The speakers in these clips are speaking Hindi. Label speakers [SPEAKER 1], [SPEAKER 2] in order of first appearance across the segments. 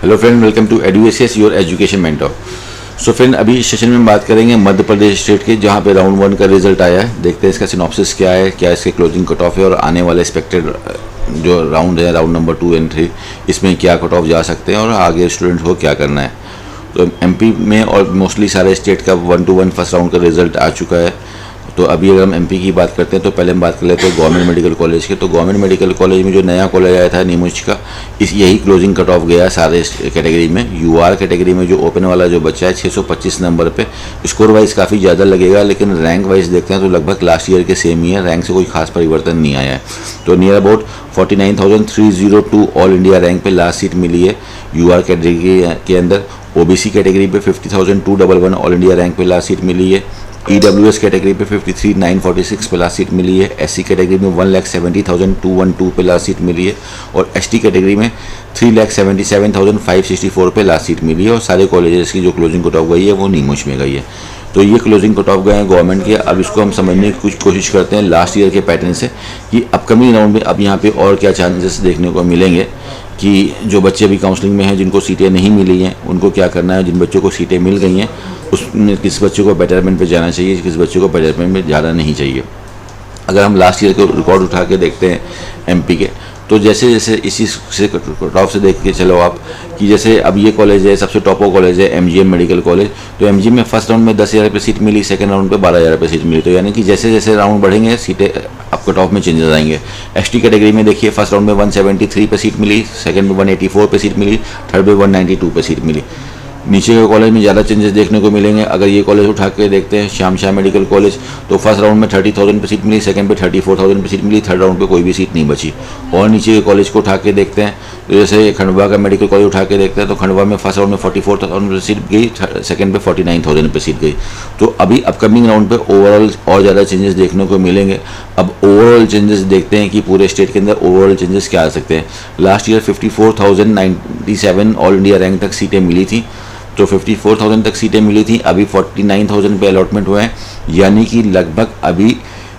[SPEAKER 1] Hello friend, welcome to Eduacious your education mentor. So friend, अभी इस सेशन में बात करेंगे मध्य प्रदेश स्टेट के, जहां पे राउंड 1 का रिजल्ट आया है। देखते हैं इसका सिनॉप्सिस क्या है, क्या इसके क्लोजिंग कट ऑफ है और आने वाले एक्सपेक्टेड जो राउंड है, राउंड नंबर 2 और 3, इसमें क्या कट ऑफ जा सकते हैं और आगे स्टूडेंट को क्या करना है। तो एमपी में और मोस्टली सारे स्टेट का 1 to 1 फर्स्ट राउंड का रिजल्ट आ चुका है। तो अभी अगर हम एमपी की बात करते हैं तो पहले हम बात कर लेते हैं गवर्नमेंट मेडिकल कॉलेज के। तो गवर्नमेंट मेडिकल कॉलेज में जो नया कॉलेज आया था नीमुच का, यही क्लोजिंग कट ऑफ गया सारे कैटेगरी में। यूआर कैटेगरी में जो ओपन वाला जो बच्चा है 625 नंबर पे, स्कोर वाइज काफ़ी ज़्यादा लगेगा, लेकिन रैंक वाइज देखते हैं तो लगभग लास्ट ईयर के सेम ही है। रैंक से कोई खास परिवर्तन नहीं आया है। तो near about 49,302 all India rank पे लास्ट सीट मिली है यूआर कैटेगरी के अंदर। ओबीसी कैटेगरी पे 50,211 ऑल इंडिया रैंक पे लास्ट सीट मिली है। ईडब्ल्यूएस कैटेगरी पे 53,946 पे लास्ट सीट मिली है। एससी कैटेगरी में 1,70,212 पे लास्ट सीट मिली है और एसटी कैटेगरी में 3,77,564 पे लास्ट सीट मिली है। और सारे कॉलेजेस की जो क्लोजिंग कट ऑफ गई है वो नीमुच में गई है। तो ये क्लोजिंग कट ऑफ गए हैं गवर्नमेंट के। अब इसको हम समझने की कुछ कोशिश करते हैं लास्ट ईयर के पैटर्न से कि अपकमिंग राउंड में अब यहाँ पे और क्या चांसेस देखने को मिलेंगे कि जो बच्चे अभी काउंसलिंग में हैं, जिनको सीटें नहीं मिली हैं, उनको क्या करना है। जिन बच्चों को सीटें मिल गई हैं उसमें किस बच्चे को बेटरमेंट पे जाना चाहिए, किस बच्चे को बेटरमेंट में जाना नहीं चाहिए। अगर हम लास्ट ईयर के रिकॉर्ड उठा के देखते हैं एमपी के, तो जैसे जैसे इसी से कट ऑफ से देख के चलो आप कि जैसे अब ये कॉलेज है, सबसे टॉप कॉलेज है एमजीएम मेडिकल कॉलेज। तो एमजीएम में फर्स्ट राउंड में 10,000 पे सीट मिली, सेकंड राउंड पे 12,000 पे सीट मिली। तो यानी कि जैसे जैसे राउंड बढ़ेंगे सीटें अब कट ऑफ में चेंजेस आएंगे। एसटी कैटेगरी में देखिए फर्स्ट राउंड में 173 पे सीट मिली, सेकंड में 184 पे सीट मिली, थर्ड में 192 पे सीट मिली। नीचे के कॉलेज में ज़्यादा चेंजेस देखने को मिलेंगे। अगर ये कॉलेज उठा के देखते हैं श्याम शाह मेडिकल कॉलेज, तो फर्स्ट राउंड में 30,000 पे सीट मिली, सेकंड पे 34,000 पे सीट मिली, थर्ड राउंड पे कोई भी सीट नहीं बची। और नीचे के कॉलेज को उठा के देखते हैं तो जैसे खंडवा का मेडिकल कॉलेज उठा के देखते हैं तो खंडवा में फर्स्ट राउंड में 44,000 पे सीट गई, सेकंड पे 49,000 पे सीट गई। तो अभी अपकमिंग राउंड पे ओवरऑल और ज़्यादा चेंजेस देखने को मिलेंगे। अब ओवरऑल चेंजेस देखते हैं कि पूरे स्टेट के अंदर ओवरऑल चेंजेस क्या आ सकते हैं। Last year 54,097 all India rank तक सीटें मिली थी, तो 54,000 तक सीटें मिली थी। अभी 49,000 पे अलॉटमेंट हुए हैं, यानी कि लगभग अभी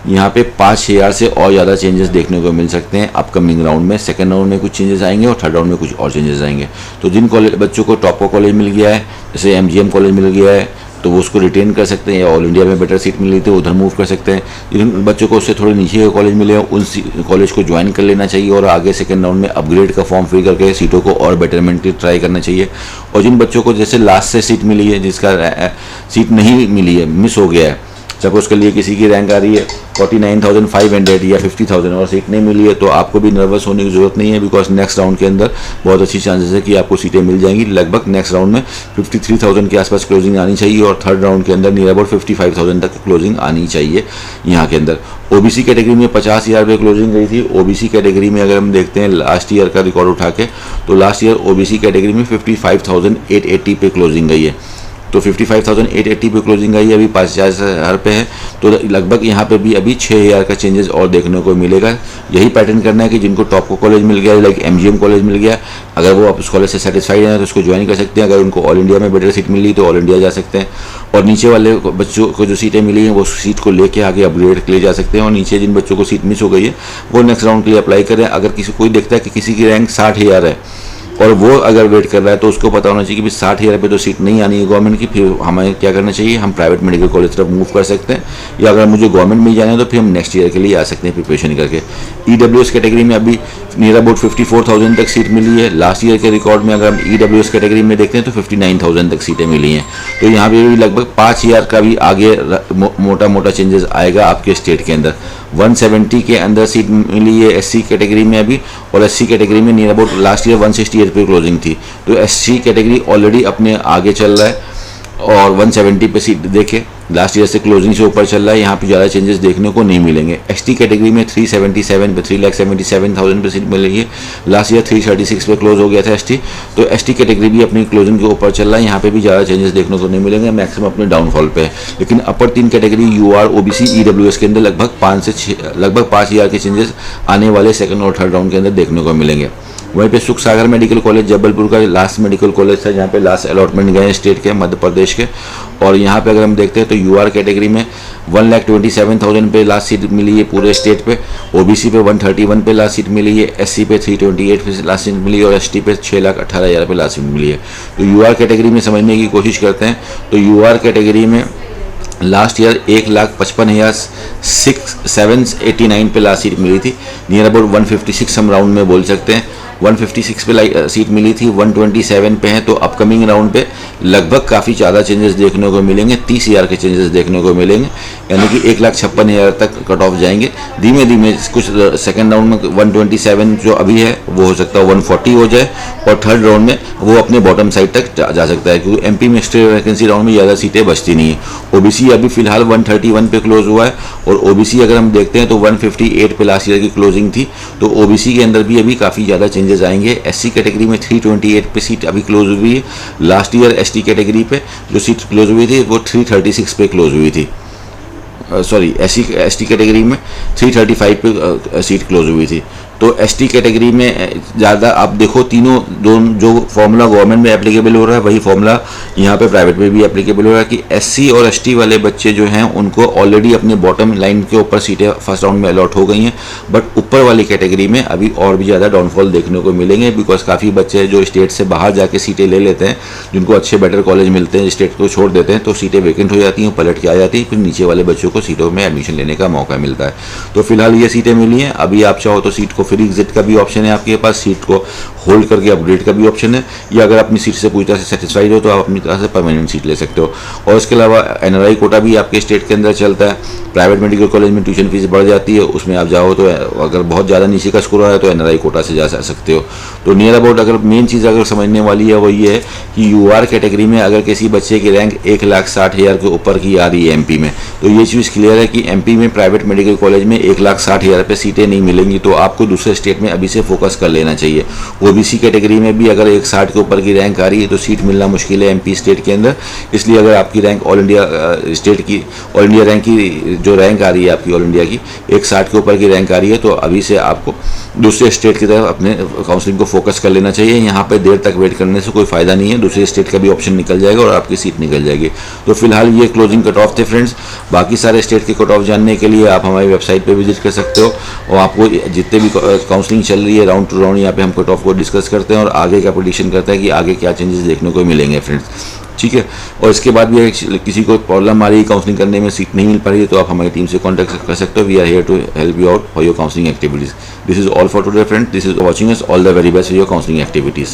[SPEAKER 1] यहाँ पे 5,000 से और ज़्यादा चेंजेस देखने को मिल सकते हैं अपकमिंग राउंड में। सेकंड राउंड में कुछ चेंजेस आएंगे और थर्ड राउंड में कुछ और चेंजेस आएंगे। तो जिन कॉलेज बच्चों को टॉप का कॉलेज मिल गया है, जैसे एमजीएम कॉलेज मिल गया है, तो वो उसको रिटेन कर सकते हैं, या ऑल इंडिया में बेटर सीट मिली थी उधर मूव कर सकते हैं। जिन बच्चों को उससे थोड़े नीचे के कॉलेज मिले हैं उन कॉलेज को ज्वाइन कर लेना चाहिए और आगे सेकंड राउंड में अपग्रेड का फॉर्म फिल करके सीटों को और बेटरमेंट की ट्राई करना चाहिए। और जिन बच्चों को जैसे लास्ट से सीट मिली है, जिसका सीट नहीं मिली है, मिस हो गया है, सपोज के लिए किसी की रैंक आ रही है 49,500 या 50,000 और सीट नहीं मिली है, तो आपको भी नर्वस होने की ज़रूरत नहीं है, बिकॉज नेक्स्ट राउंड के अंदर बहुत अच्छी चांसेस है कि आपको सीटें मिल जाएंगी। लगभग नेक्स्ट राउंड में 53,000 के आसपास क्लोजिंग आनी चाहिए और थर्ड राउंड के अंदर नियर अबाउट 55,000 तक क्लोजिंग आनी चाहिए यहाँ के अंदर। ओबीसी कैटेगरी में 50,000 पे क्लोजिंग गई थी। ओबीसी कैटेगरी में अगर हम देखते हैं लास्ट ईयर का रिकॉर्ड उठा के, तो लास्ट ईयर ओबीसी कैटेगरी में 55,880 पे क्लोजिंग गई है। तो 55,880 पे क्लोजिंग आई है, अभी 5,000 पे है। तो लगभग यहाँ पे भी अभी 6,000 का चेंजेस और देखने को मिलेगा। यही पैटर्न करना है कि जिनको टॉप को कॉलेज मिल गया, लाइक एमजीएम कॉलेज मिल गया, अगर वो आप उस कॉलेज से सेटिस्फाइड हैं तो उसको ज्वाइन कर सकते हैं। अगर उनको ऑल इंडिया में बेटर सीट मिली तो ऑल इंडिया जा सकते हैं। और नीचे वाले बच्चों को जो सीटें मिली हैं वो सीट को लेके आगे अपग्रेड के लिए जा सकते हैं। और नीचे जिन बच्चों को सीट मिस हो गई है वो नेक्स्ट राउंड के लिए अप्लाई करें। अगर कोई देखता है कि किसी की रैंक 60,000 है और वो अगर वेट कर रहा है, तो उसको पता होना चाहिए कि 60,000 पे तो सीट नहीं आनी है गवर्नमेंट की, फिर हमें क्या करना चाहिए, हम प्राइवेट मेडिकल कॉलेज तरफ मूव कर सकते हैं। या अगर मुझे गवर्नमेंट में जाना है तो फिर हम नेक्स्ट ईयर के लिए आ सकते हैं प्रिपरेशन करके। ईडब्ल्यूएस कैटेगरी में अभी नियर अबाउट 54,000 तक सीट मिली है। लास्ट ईयर के रिकॉर्ड में अगर हम ईडब्ल्यूएस कैटेगरी में देखते हैं तो 59,000 तक सीटें मिली हैं। तो यहाँ पे भी लगभग 5,000 का भी आगे मोटा मोटा चेंजेस आएगा आपके स्टेट के अंदर। 170 के अंदर सीट मिली है एससी कैटेगरी में अभी, और एससी कैटेगरी में नियर अबाउट लास्ट ईयर 168 पे क्लोजिंग थी। तो एससी कैटेगरी ऑलरेडी अपने आगे चल रहा है और 170 पे सीट देखे लास्ट ईयर से क्लोजिंग से ऊपर चल रहा है। यहाँ पे ज़्यादा चेंजेस देखने को नहीं मिलेंगे। एसटी कैटेगरी में 377 पे 3,77,000 पे सीट मिल रही है। लास्ट ईयर 336 पे क्लोज हो गया था एसटी। तो एसटी कैटेगरी भी अपनी क्लोजिंग के ऊपर चल रहा है। यहाँ पे भी ज़्यादा चेंजेस देखने को नहीं मिलेंगे, मैक्सिमम अपने डाउनफॉल पे है। लेकिन अपर 3 कैटेगरी यूआर, ओबीसी, ईडब्ल्यूएस के अंदर लगभग 5,000 के चेंजेस आने वाले सेकंड और थर्ड राउंड के अंदर देखने को मिलेंगे। वहीं पे सुख सागर मेडिकल कॉलेज जबलपुर का लास्ट मेडिकल कॉलेज था जहाँ पे लास्ट अलॉटमेंट गए स्टेट के, मध्य प्रदेश के। और यहाँ पे अगर हम देखते हैं तो यूआर कैटेगरी में 1,27,000 पे लास्ट सीट मिली है पूरे स्टेट पे, ओबीसी पे 131 पे लास्ट सीट मिली है, एससी पे 328 पे लास्ट सीट मिली है और एसटी पे 6,18,000 पे लास्ट सीट मिली है। तो यूआर कैटेगरी में समझने की कोशिश करते हैं तो यूआर कैटेगरी में लास्ट ईयर 1,55,789 पे लास्ट सीट मिली थी, नियर अबाउट 156 हम राउंड में बोल सकते हैं। 156 पे सीट मिली थी, 127 पे हैं, तो अपकमिंग राउंड पे लगभग काफ़ी ज़्यादा चेंजेस देखने को मिलेंगे, 30,000 के चेंजेस देखने को मिलेंगे, यानी कि 1,56,000 तक कट ऑफ जाएंगे धीमे धीमे। कुछ सेकंड राउंड में 127 जो अभी है वो हो सकता है 140 हो जाए और थर्ड राउंड में वो अपने बॉटम साइड तक जा सकता है, क्योंकि एमपी में स्टेट वैकेंसी राउंड में ज़्यादा सीटें बचती नहीं है। ओबीसी अभी फिलहाल 131 पे क्लोज हुआ है और ओबीसी अगर हम देखते हैं तो 158 पे लास्ट ईयर की क्लोजिंग थी, तो ओबीसी के अंदर भी अभी काफ़ी ज़्यादा चेंजेस आएंगे। एससी कैटेगरी में 328 पे सीट अभी क्लोज हुई है, लास्ट ईयर एसटी कैटेगरी पे जो सीट क्लोज हुई थी वो 336 पे क्लोज हुई थी, सॉरी एसटी कैटेगरी में 335 पे सीट क्लोज हुई थी। तो एसटी कैटेगरी में ज़्यादा आप देखो तीनों जो फॉर्मूला गवर्नमेंट में एप्लीकेबल हो रहा है वही फॉर्मूला यहाँ पे प्राइवेट में भी एप्लीकेबल हो रहा है कि एससी और एसटी वाले बच्चे जो हैं उनको ऑलरेडी अपने बॉटम लाइन के ऊपर सीटें फर्स्ट राउंड में अलॉट हो गई हैं, बट ऊपर वाली कैटेगरी में अभी और भी ज़्यादा डाउनफॉल देखने को मिलेंगे, बिकॉज काफ़ी बच्चे जो स्टेट से बाहर जाके सीटें ले लेते हैं, जिनको अच्छे बेटर कॉलेज मिलते हैं, स्टेट को छोड़ देते हैं तो सीटें वैकेंट हो जाती हैं, पलट के आ जाती हैं, फिर नीचे वाले बच्चों को सीटों में एडमिशन लेने का मौका मिलता है। तो फिलहाल ये सीटें मिली हैं, अभी आप चाहो तो सीट को फ्री एग्जिट का भी ऑप्शन है आपके पास, सीट को होल्ड करके अपग्रेड का भी ऑप्शन है, या अगर अपनी सीट से पूरी तरह से सेटिस्फाइड हो तो आप अपनी तरह से परमानेंट सीट ले सकते हो। और इसके अलावा एनआरआई कोटा भी आपके स्टेट के अंदर चलता है। प्राइवेट मेडिकल कॉलेज में ट्यूशन फीस बढ़ जाती है, उसमें आप जाओ तो अगर बहुत ज़्यादा नीचे का स्कोर है तो एनआरआई कोटा से जा सकते हो। तो नियर अबाउट अगर मेन चीज़ अगर समझने वाली है वो ये है कि यूआर कैटेगरी में अगर किसी बच्चे की रैंक 1,60,000 के ऊपर की आ रही है एमपी में, तो ये चीज़ क्लियर है कि एमपी में प्राइवेट मेडिकल कॉलेज में 1,60,000 पे सीटें नहीं मिलेंगी, तो आपको दूसरे स्टेट में अभी से फोकस कर लेना चाहिए। ओबीसी कैटेगरी में भी अगर 160 के ऊपर की रैंक आ रही है तो सीट मिलना मुश्किल है एमपी स्टेट के अंदर, इसलिए अगर आपकी रैंक ऑल इंडिया स्टेट की ऑल इंडिया रैंक की जो रैंक आ रही है आपकी ऑल इंडिया की 160 के ऊपर की रैंक आ रही है, तो अभी से आपको दूसरे स्टेट की तरफ अपने काउंसलिंग को फोकस कर लेना चाहिए। यहाँ पे देर तक वेट करने से कोई फायदा नहीं है, दूसरे स्टेट का भी ऑप्शन निकल जाएगा और आपकी सीट निकल जाएगी। तो फिलहाल ये क्लोजिंग कट ऑफ थे फ्रेंड्स। बाकी सारे स्टेट के कट ऑफ जानने के लिए आप हमारी वेबसाइट पे विजिट कर सकते हो और आपको जितने भी काउंसलिंग चल रही है राउंड टू राउंड यहाँ पे हम कट ऑफ को डिस्कस करते हैं और आगे का प्रेडिक्शन करते हैं कि आगे क्या चेंजेस देखने को मिलेंगे फ्रेंड्स, ठीक है। और इसके बाद भी किसी को प्रॉब्लम आ रही है काउंसलिंग करने में, सीट नहीं मिल पा रही है, तो आप हमारी टीम से कॉन्टैक्ट कर सकते हो। We are here to help you out for your counselling activities. This is all for today friend, this is watching us, all the very best for your counselling activities.